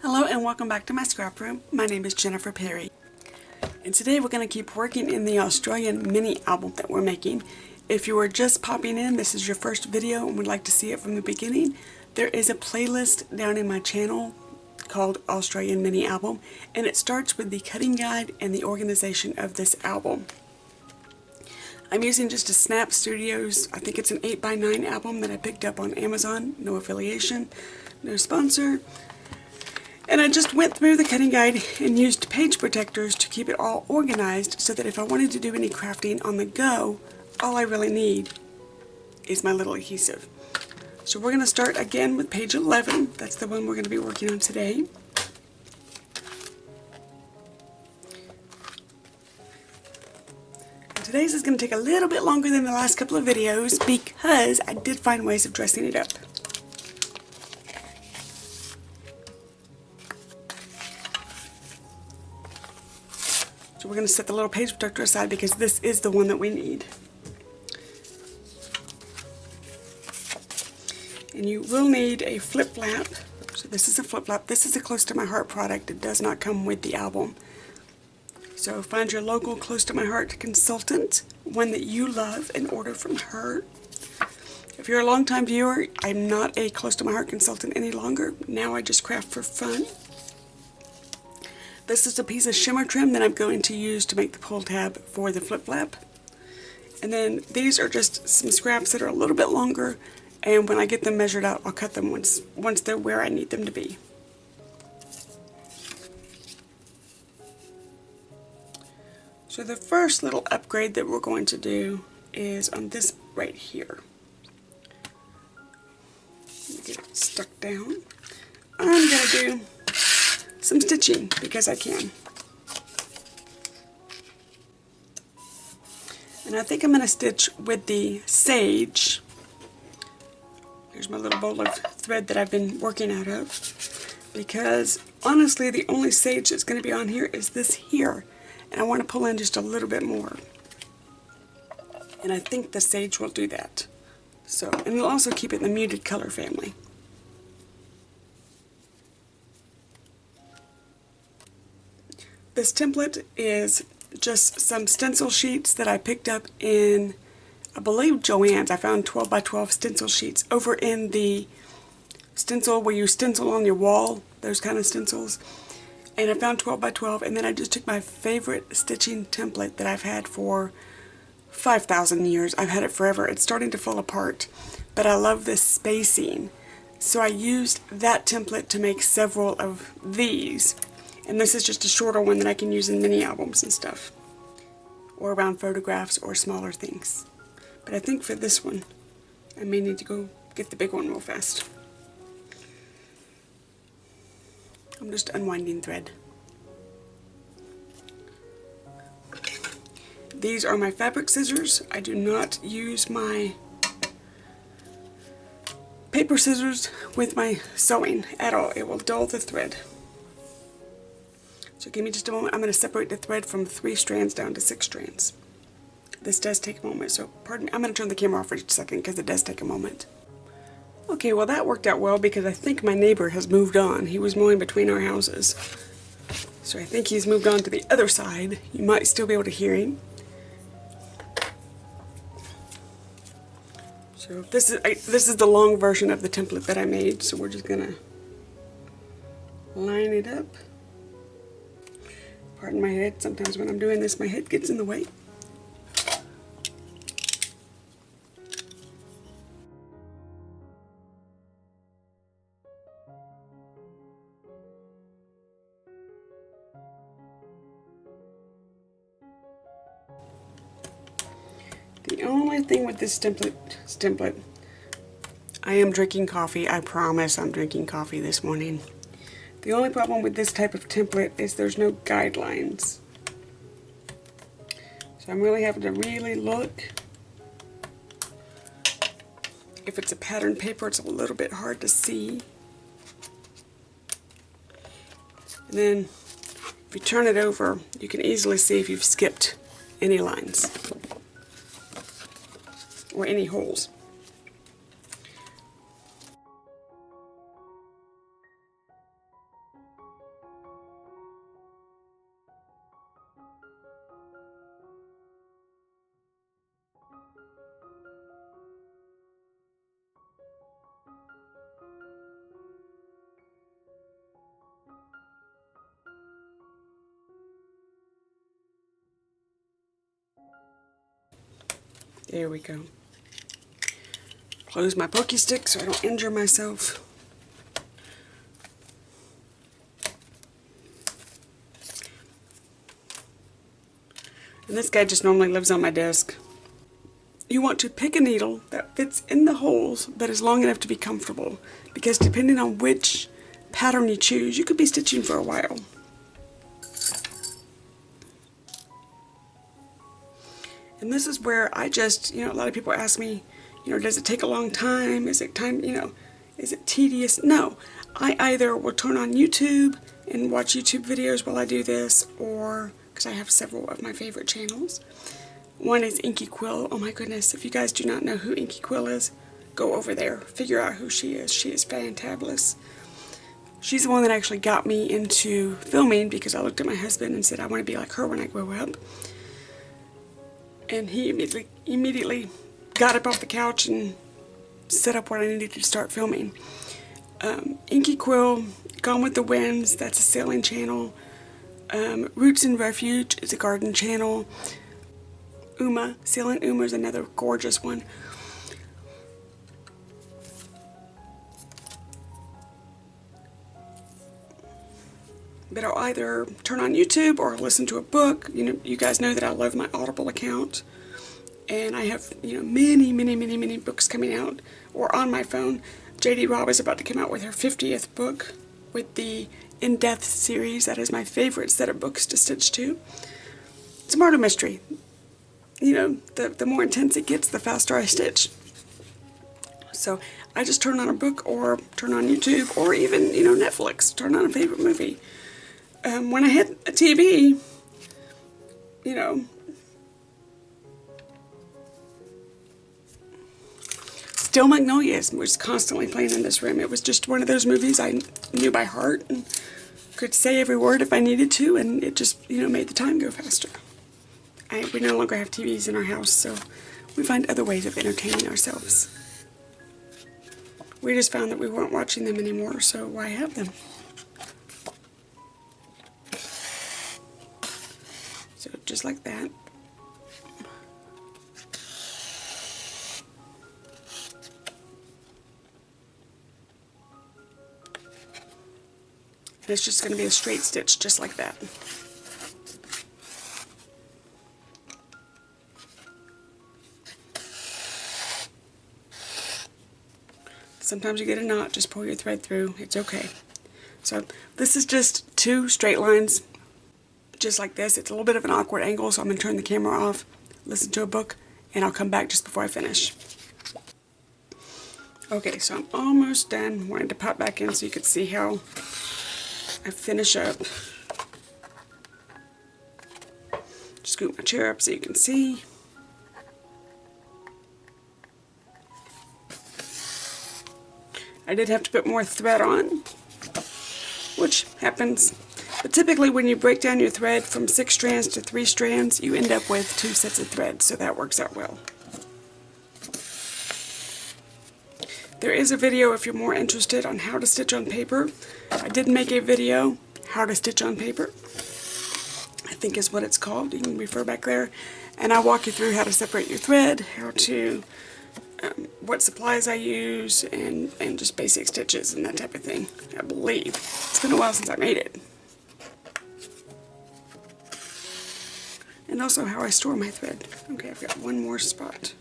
Hello and welcome back to my scrap room. My name is Jennifer Perry. And today we're going to keep working in the Australian mini album that we're making. If you are just popping in, this is your first video and would like to see it from the beginning, there is a playlist down in my channel called Australian Mini Album, and it starts with the cutting guide and the organization of this album. I'm using just a Snap Studios, I think it's an 8x9 album that I picked up on Amazon, no affiliation, no sponsor. And I just went through the cutting guide and used page protectors to keep it all organized so that if I wanted to do any crafting on the go, all I really need is my little adhesive. So we're going to start again with page 11. That's the one we're going to be working on today. And today's is going to take a little bit longer than the last couple of videos because I did find ways of dressing it up. So we're going to set the little page protector aside because this is the one that we need. And you will need a flip flap. So this is a flip flap. This is a Close to My Heart product. It does not come with the album. So find your local Close to My Heart consultant, one that you love, and order from her. If you're a longtime viewer, I'm not a Close to My Heart consultant any longer. Now I just craft for fun. This is a piece of shimmer trim that I'm going to use to make the pull tab for the flip flap. And then these are just some scraps that are a little bit longer, and when I get them measured out, I'll cut them once they're where I need them to be. So the first little upgrade that we're going to do is on this right here. Let me get it stuck down. I'm going to do some stitching because I can. And I think I'm going to stitch with the sage. Here's my little bowl of thread that I've been working out of. Because honestly, the only sage that's going to be on here is this here. And I want to pull in just a little bit more. And I think the sage will do that. So, and it'll also keep it in the muted color family. This template is just some stencil sheets that I picked up in, I believe, Joann's. I found 12 by 12 stencil sheets over in the stencil where you stencil on your wall, those kind of stencils. And I found 12 by 12, and then I just took my favorite stitching template that I've had for 5,000 years. I've had it forever. It's starting to fall apart, but I love this spacing. So I used that template to make several of these. And this is just a shorter one that I can use in mini albums and stuff, or around photographs or smaller things. But I think for this one, I may need to go get the big one real fast. I'm just unwinding thread. These are my fabric scissors. I do not use my paper scissors with my sewing at all. It will dull the thread. So give me just a moment. I'm going to separate the thread from 3 strands down to 6 strands. This does take a moment, so pardon me. I'm going to turn the camera off for just a second because it does take a moment. Okay, well that worked out well because I think my neighbor has moved on. He was mowing between our houses. So I think he's moved on to the other side. You might still be able to hear him. So this is the long version of the template that I made, so we're just going to line it up. Pardon my head, sometimes when I'm doing this my head gets in the way. The only thing with this template, I am drinking coffee. I promise I'm drinking coffee this morning. The only problem with this type of template is there's no guidelines. So I'm really having to look. If it's a pattern paper, it's a little bit hard to see. And then if you turn it over, you can easily see if you've skipped any lines or any holes. There we go. Close my pokey stick so I don't injure myself. And this guy just normally lives on my desk. You want to pick a needle that fits in the holes but is long enough to be comfortable, because depending on which pattern you choose, you could be stitching for a while. And this is where I just, a lot of people ask me, does it take a long time? Is it is it tedious? No. I either will turn on YouTube and watch YouTube videos while I do this, or, because I have several of my favorite channels. One is Inky Quill. Oh my goodness, if you guys do not know who Inky Quill is, go over there. Figure out who she is. She is fantabulous. She's the one that actually got me into filming, because I looked at my husband and said, I want to be like her when I grow up. And he immediately got up off the couch and set up what I needed to start filming. Inky Quill, Gone with the Winds, that's a sailing channel. Roots and Refuge is a garden channel. Uma, Sailing Uma is another gorgeous one. But I'll either turn on YouTube or listen to a book. You guys know that I love my Audible account. And I have, many books coming out, or on my phone. J.D. Robb is about to come out with her 50th book with the In Death series. That is my favorite set of books to stitch to. It's a murder mystery. The more intense it gets, the faster I stitch. So I just turn on a book, or turn on YouTube, or even, Netflix. Turn on a favorite movie. When I had a TV, Steel Magnolias was constantly playing in this room. It was just one of those movies I knew by heart and could say every word if I needed to, and it just, made the time go faster. We no longer have TVs in our house, so we find other ways of entertaining ourselves. We just found that we weren't watching them anymore, so why have them? So just like that. And it's just going to be a straight stitch, just like that. Sometimes you get a knot, just pull your thread through, it's okay. So this is just 2 straight lines, just like this. It's a little bit of an awkward angle, so I'm going to turn the camera off, listen to a book, and I'll come back just before I finish. Okay, so I'm almost done. Wanted to pop back in so you could see how I finish up. Scoop my chair up so you can see. I did have to put more thread on, which happens. But typically when you break down your thread from 6 strands to 3 strands, you end up with 2 sets of thread, so that works out well. There is a video if you're more interested on how to stitch on paper. I did make a video, how to stitch on paper, I think is what it's called. You can refer back there. And I walk you through how to separate your thread, how to, what supplies I use, and just basic stitches and that type of thing, I believe. It's been a while since I made it. And also how I store my thread. Okay, I've got one more spot.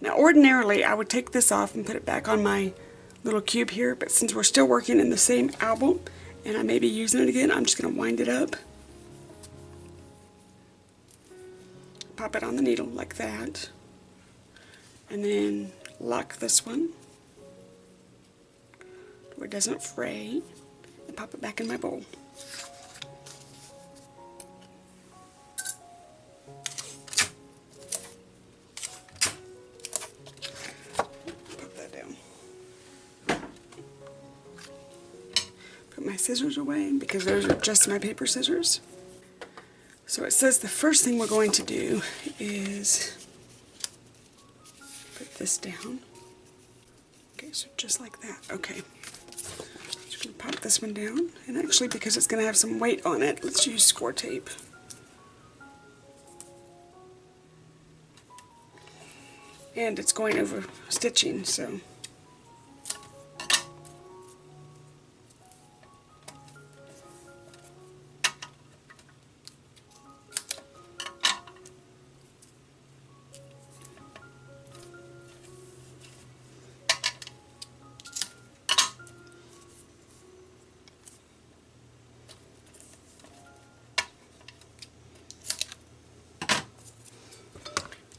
Now ordinarily I would take this off and put it back on my little cube here, but since we're still working in the same album and I may be using it again, I'm just going to wind it up. Pop it on the needle like that, and then lock this one where it doesn't fray, and pop it back in my bowl. Put that down. Put my scissors away because those are just my paper scissors. So it says the first thing we're going to do is this down. Okay, so just like that. Okay. Just going to pop this one down. And actually, because it's going to have some weight on it, let's use score tape. And it's going over stitching, so.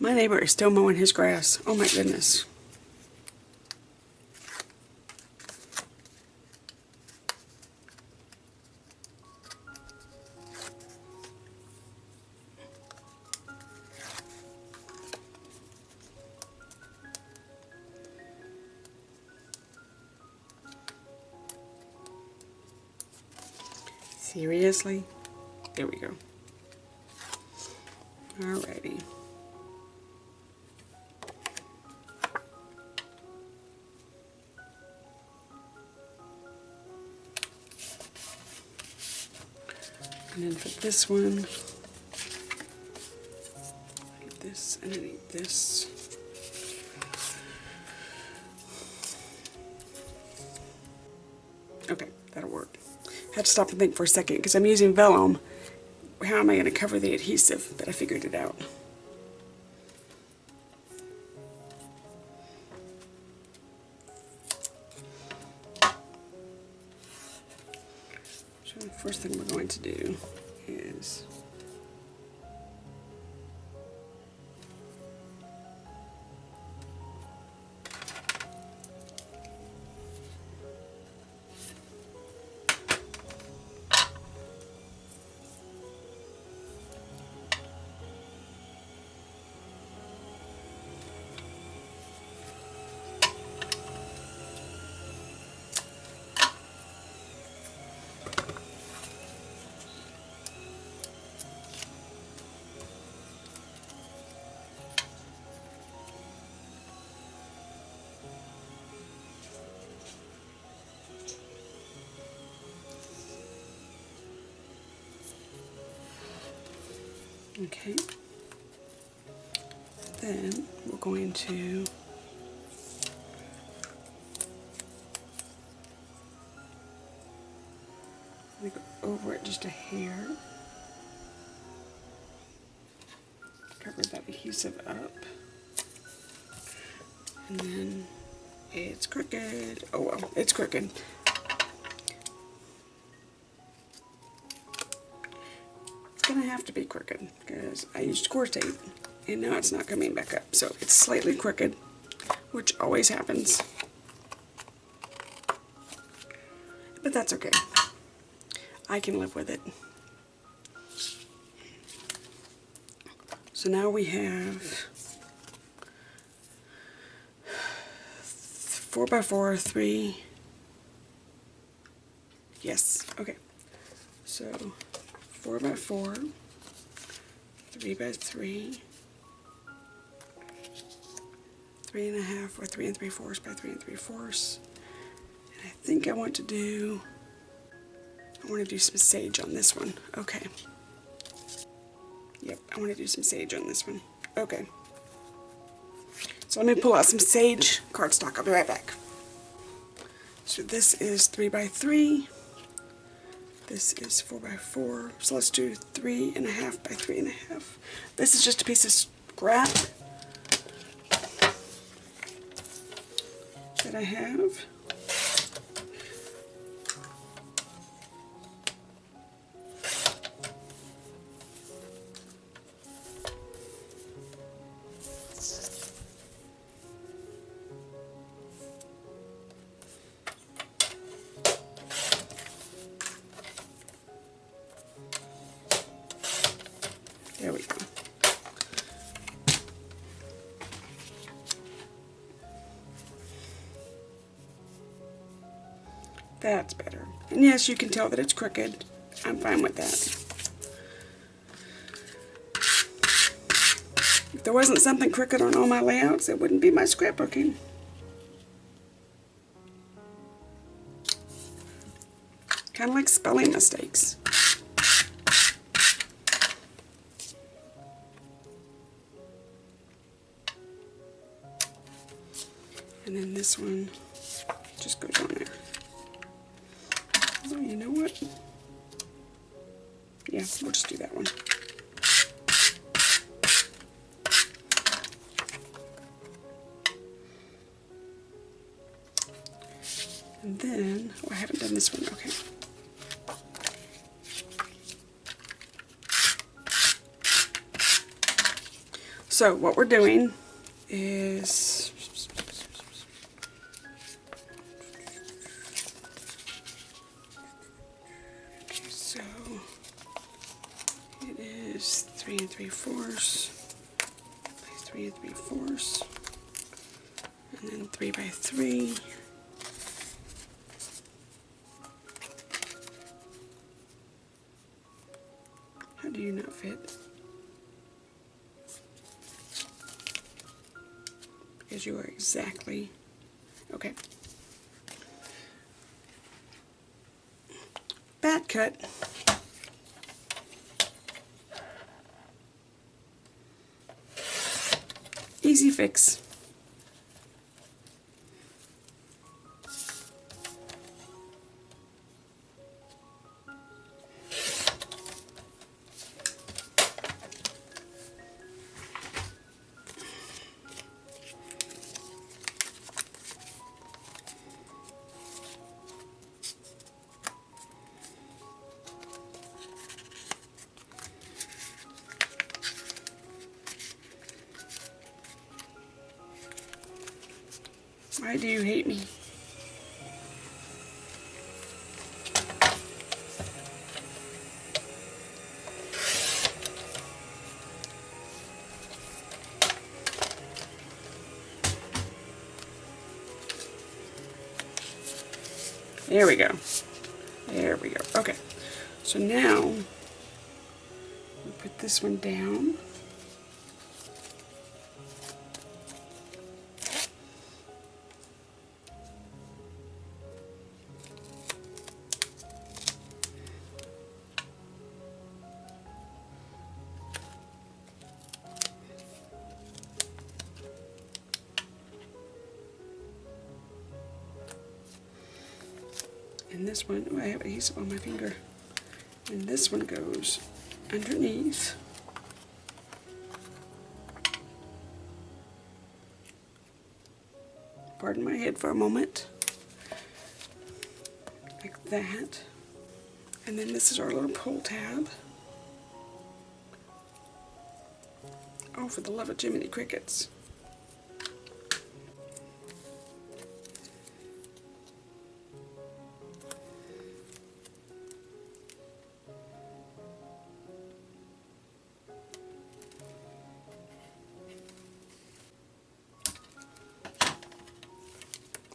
My neighbor is still mowing his grass. Oh my goodness. Seriously? There we go. Alrighty. And then for this one, I need this and I need this. Okay, that'll work. I had to stop and think for a second because I'm using vellum. How am I going to cover the adhesive? But I figured it out. So the first thing we're going to do is okay. Then we're going to go over it just a hair. Cover that adhesive up. And then it's crooked. Oh well, it's crooked. It's gonna have to be crooked because I used score tape and now it's not coming back up. So it's slightly crooked, which always happens. But that's okay. I can live with it. So now we have 4x4, 3. Yes, okay. So 4x4, 3x3, 3.5 or 3 3/4 by 3 3/4. And I think I want to do some sage on this one. Okay. Yep, I want to do some sage on this one. Okay. So let me pull out some sage cardstock. I'll be right back. So this is 3x3. This is 4x4. So let's do 3.5 by 3.5. This is just a piece of scrap that I have. There we go. That's better. And yes, you can tell that it's crooked. I'm fine with that. If there wasn't something crooked on all my layouts, it wouldn't be my scrapbooking. Kind of like spelling mistakes. And then this one just goes on there. Oh, you know what? Yeah, we'll just do that one. And then, oh, I haven't done this one. Okay. So what we're doing is so it is 3 3/4, 3 3/4, and then 3 by 3. How do you not fit? Because you are exactly okay. Bad cut. Easy fix. Why do you hate me? There we go. There we go. Okay. So now we put this one down. And this one, oh, I have adhesive on my finger. And this one goes underneath. Pardon my head for a moment. Like that. And then this is our little pull tab. Oh, for the love of Jiminy Crickets.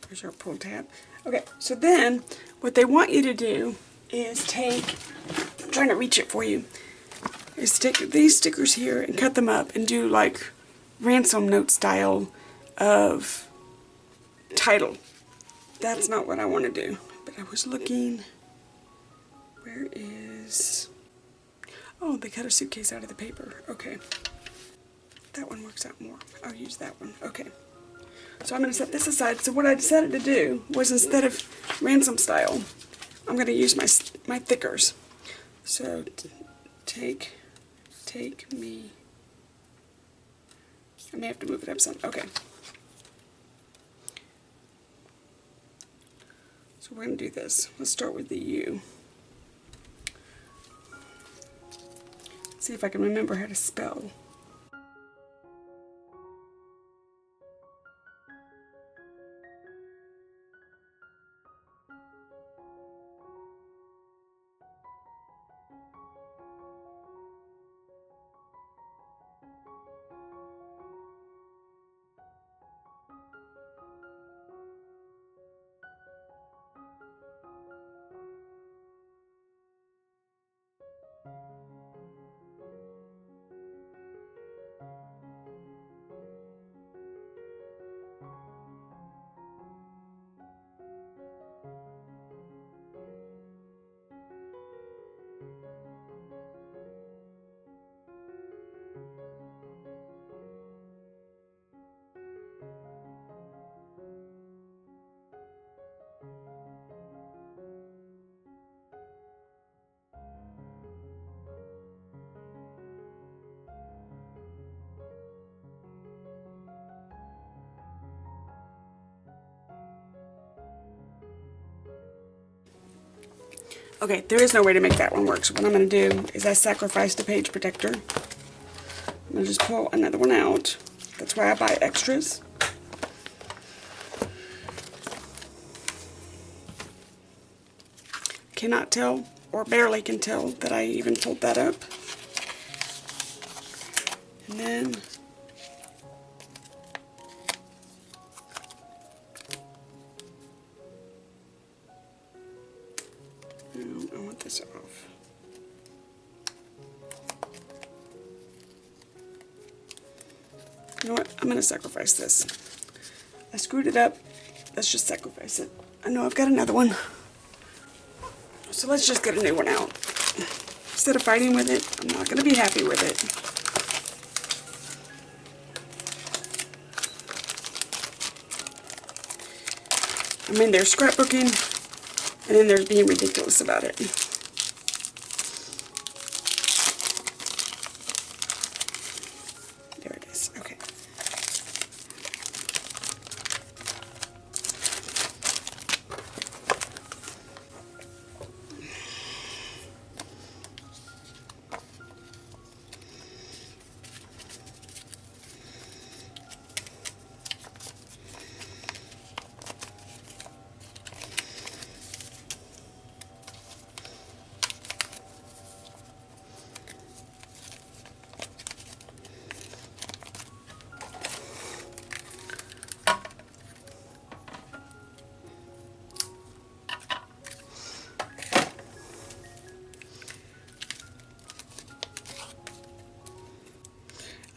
There's our pull tab. Okay, so then what they want you to do is take, I'm trying to reach it for you, is take these stickers here and cut them up and do like ransom note style of title. That's not what I want to do. But I was looking, where is, oh, they cut a suitcase out of the paper. Okay. That one works out more. I'll use that one. Okay. So I'm going to set this aside. So what I decided to do was, instead of ransom style, I'm going to use my thickers. So take me. I may have to move it up some. Okay. So we're going to do this. Let's start with the U. See if I can remember how to spell. Okay, there is no way to make that one work, so what I'm going to do is I sacrificed a page protector. I'm going to just pull another one out. That's why I buy extras. Cannot tell, or barely can tell, that I even pulled that up. And then I want this off. You know what? I'm going to sacrifice this. I screwed it up. Let's just sacrifice it. I know I've got another one. So let's just get a new one out. Instead of fighting with it, I'm not going to be happy with it. I mean, there's scrapbooking, and then there's being ridiculous about it. There it is. Okay.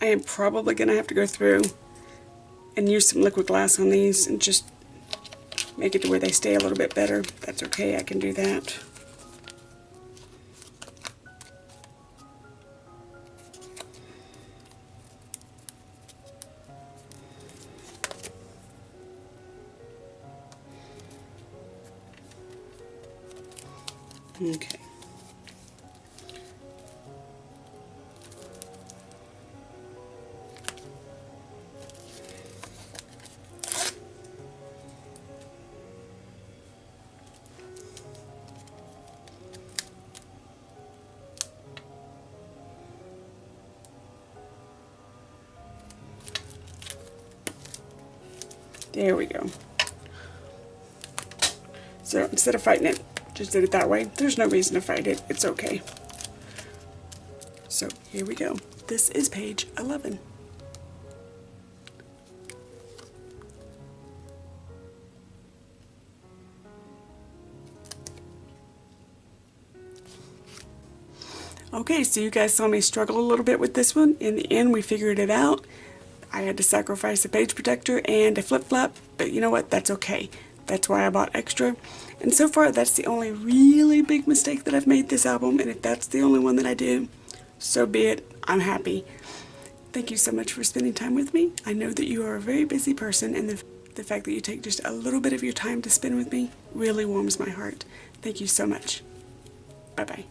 I am probably going to have to go through and use some liquid glass on these and just make it to where they stay a little bit better. That's okay, I can do that. Okay. There we go. So instead of fighting it, just did it that way. There's no reason to fight it. It's okay. So here we go. This is page 11. Okay, so you guys saw me struggle a little bit with this one. In the end, we figured it out. I had to sacrifice a page protector and a flip-flap, but you know what? That's okay. That's why I bought extra. And so far, that's the only really big mistake that I've made this album, and if that's the only one that I do, so be it. I'm happy. Thank you so much for spending time with me. I know that you are a very busy person, and the fact that you take just a little bit of your time to spend with me really warms my heart. Thank you so much. Bye-bye.